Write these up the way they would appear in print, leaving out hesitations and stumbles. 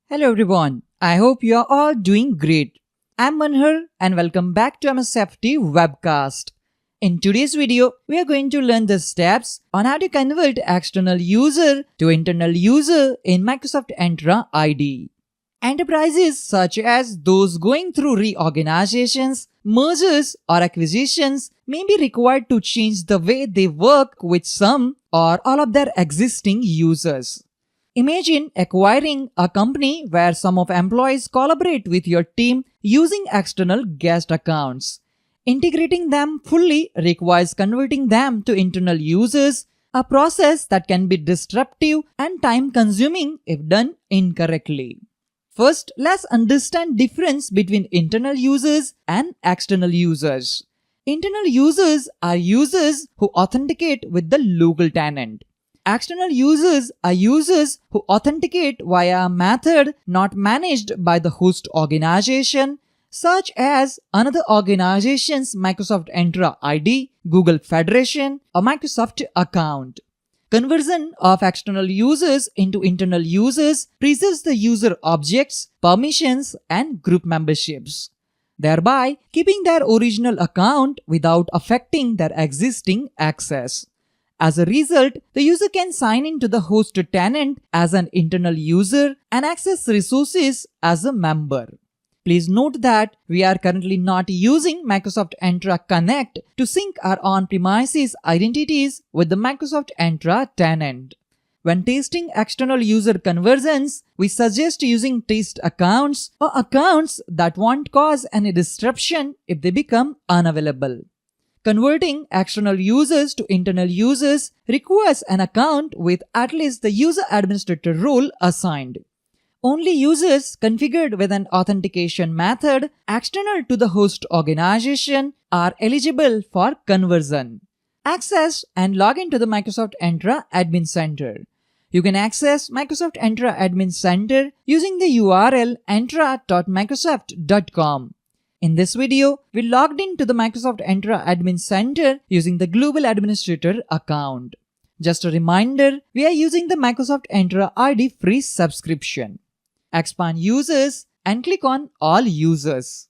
Hello everyone, I hope you are all doing great. I'm Manhar and welcome back to MSFT webcast. In today's video, we are going to learn the steps on how to convert external user to internal user in Microsoft Entra ID. Enterprises such as those going through reorganizations, mergers or acquisitions may be required to change the way they work with some or all of their existing users. Imagine acquiring a company where some of employees collaborate with your team using external guest accounts. Integrating them fully requires converting them to internal users, a process that can be disruptive and time-consuming if done incorrectly. First, let's understand the difference between internal users and external users. Internal users are users who authenticate with the local tenant. External users are users who authenticate via a method not managed by the host organization, such as another organization's Microsoft Entra ID, Google Federation, or Microsoft account. Conversion of external users into internal users preserves the user objects, permissions, and group memberships, thereby keeping their original account without affecting their existing access. As a result, the user can sign into the host tenant as an internal user and access resources as a member. Please note that we are currently not using Microsoft Entra Connect to sync our on-premises identities with the Microsoft Entra tenant. When testing external user conversions, we suggest using test accounts or accounts that won't cause any disruption if they become unavailable. Converting external users to internal users requires an account with at least the user administrator role assigned. Only users configured with an authentication method external to the host organization are eligible for conversion. Access and log into the Microsoft Entra Admin Center. You can access Microsoft Entra Admin Center using the URL entra.microsoft.com. In this video, we logged into the Microsoft Entra Admin Center using the Global Administrator account. Just a reminder, we are using the Microsoft Entra ID free subscription. Expand users and click on All Users.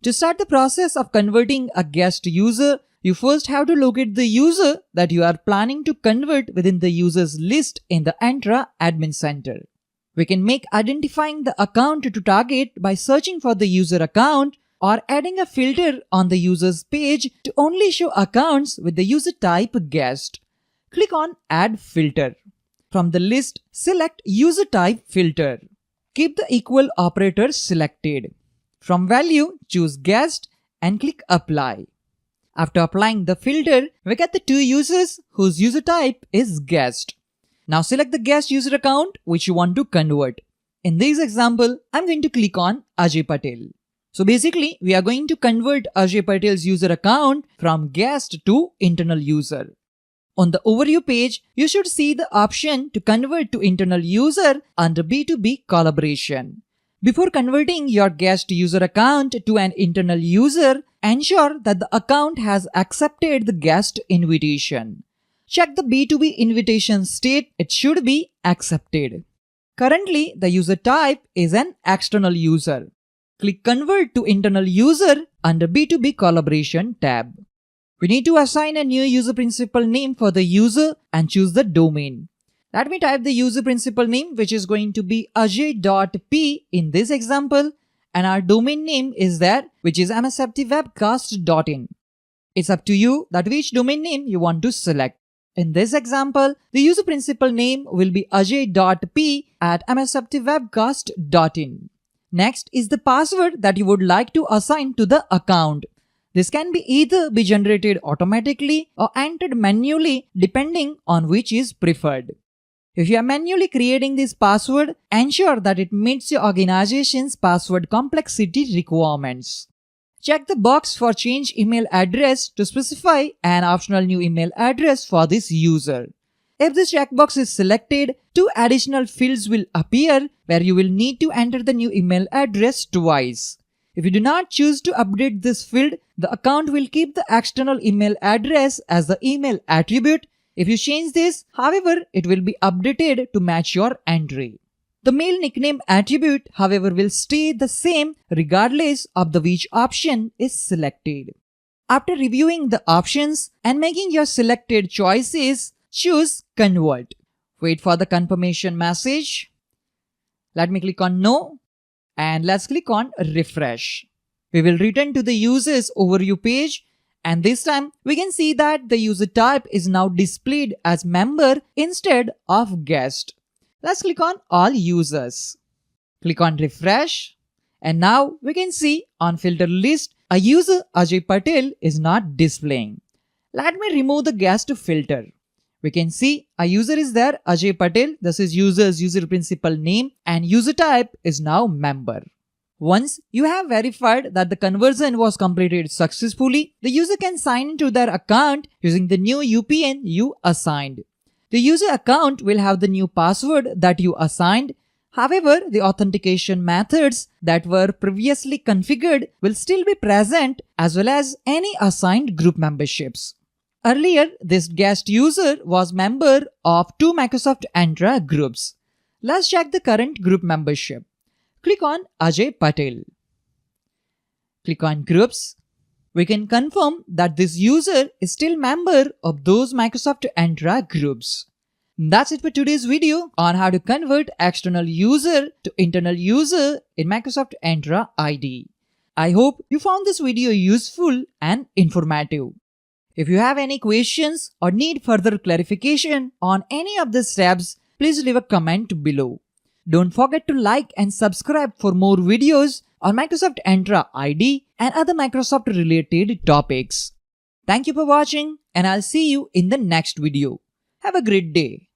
To start the process of converting a guest user, you first have to locate the user that you are planning to convert within the users list in the Entra Admin Center. We can make identifying the account to target by searching for the user account or adding a filter on the user's page to only show accounts with the user type guest. Click on Add Filter. From the list, select User Type Filter. Keep the equal operator selected. From value, choose Guest and click Apply. After applying the filter, we get the two users whose user type is Guest. Now select the guest user account which you want to convert. In this example, I'm going to click on Ajay Patel. So basically, we are going to convert Ajay Patel's user account from guest to internal user. On the overview page, you should see the option to convert to internal user under B2B collaboration. Before converting your guest user account to an internal user, ensure that the account has accepted the guest invitation. Check the B2B invitation state, it should be accepted. Currently, the user type is an external user. Click Convert to Internal User under B2B Collaboration tab. We need to assign a new user principal name for the user and choose the domain. Let me type the user principal name, which is going to be ajay.p in this example, and our domain name is there, which is msftwebcast.in. It's up to you that which domain name you want to select. In this example, the user principal name will be ajay.p at msftwebcast.in. Next is the password that you would like to assign to the account. This can be either be generated automatically or entered manually depending on which is preferred. If you are manually creating this password, ensure that it meets your organization's password complexity requirements. Check the box for change email address to specify an optional new email address for this user. If this checkbox is selected, two additional fields will appear where you will need to enter the new email address twice. If you do not choose to update this field, the account will keep the external email address as the email attribute. If you change this, however, it will be updated to match your entry. The male nickname attribute, however, will stay the same regardless of which option is selected. After reviewing the options and making your selected choices, choose Convert. Wait for the confirmation message. Let me click on No and let's click on Refresh. We will return to the Users Overview page, and this time we can see that the user type is now displayed as member instead of guest. Let's click on All Users. Click on Refresh, and now we can see on filter list a user Ajay Patel is not displaying. Let me remove the guest filter. We can see a user is there, Ajay Patel. This is user's user principal name, and user type is now member. Once you have verified that the conversion was completed successfully, the user can sign into their account using the new UPN you assigned. The user account will have the new password that you assigned. However, the authentication methods that were previously configured will still be present, as well as any assigned group memberships. Earlier, this guest user was member of 2 Microsoft Entra groups. Let's check the current group membership. Click on Ajay Patel. Click on Groups. We can confirm that this user is still member of those Microsoft Entra groups. That's it for today's video on how to convert external user to internal user in Microsoft Entra ID. I hope you found this video useful and informative. If you have any questions or need further clarification on any of the steps, please leave a comment below. Don't forget to like and subscribe for more videos on Microsoft Entra ID and other Microsoft related topics. Thank you for watching, and I'll see you in the next video. Have a great day.